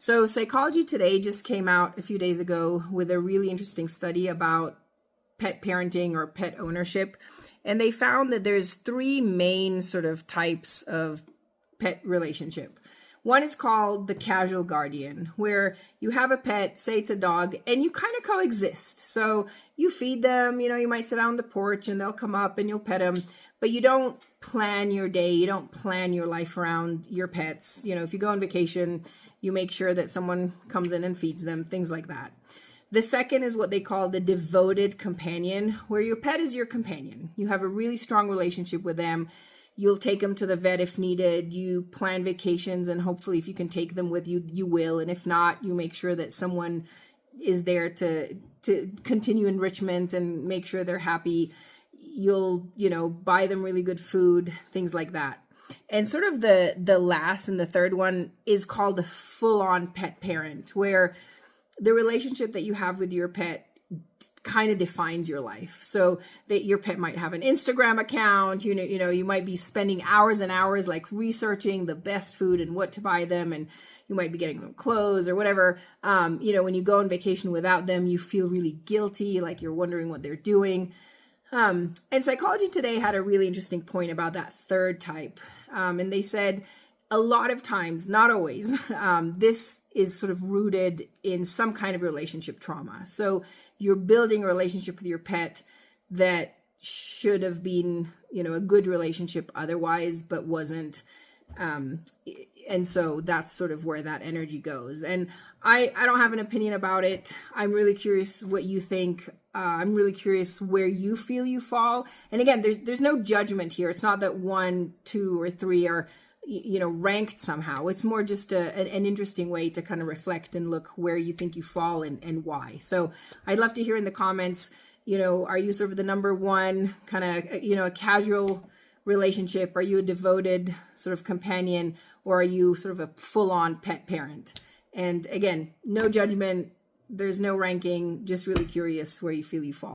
So Psychology Today just came out a few days ago with a really interesting study about pet parenting or pet ownership. And they found that there's three main sort of types of pet relationship. One is called the casual guardian, where you have a pet, say it's a dog, and you kind of coexist. So you feed them, you might sit out on the porch and they'll come up and you'll pet them, but you don't plan your day. You don't plan your life around your pets. If you go on vacation, you make sure that someone comes in and feeds them, things like that. The second is what they call the devoted companion, where your pet is your companion. You have a really strong relationship with them. You'll take them to the vet if needed. You plan vacations, and hopefully if you can take them with you, you will. And if not, you make sure that someone is there to continue enrichment and make sure they're happy. You'll, buy them really good food, things like that. And sort of the last and the third one is called the full-on pet parent, where the relationship that you have with your pet kind of defines your life. So that your pet might have an Instagram account, you might be spending hours and hours like researching the best food and what to buy them, and you might be getting them clothes or whatever. When you go on vacation without them, you feel really guilty, like you're wondering what they're doing. And Psychology Today had a really interesting point about that third type. And they said a lot of times, not always, this is sort of rooted in some kind of relationship trauma. So you're building a relationship with your pet that should have been, a good relationship otherwise, but wasn't. And so that's sort of where that energy goes. And I don't have an opinion about it. I'm really curious what you think. I'm really curious where you feel you fall. And again, there's no judgment here. It's not that 1, 2, or 3 are, ranked somehow. It's more just an interesting way to kind of reflect and look where you think you fall and why. So I'd love to hear in the comments, are you sort of the number one kind of, a casual relationship? Are you a devoted sort of companion, or are you sort of a full-on pet parent? And again, no judgment. There's no ranking, just really curious where you feel you fall.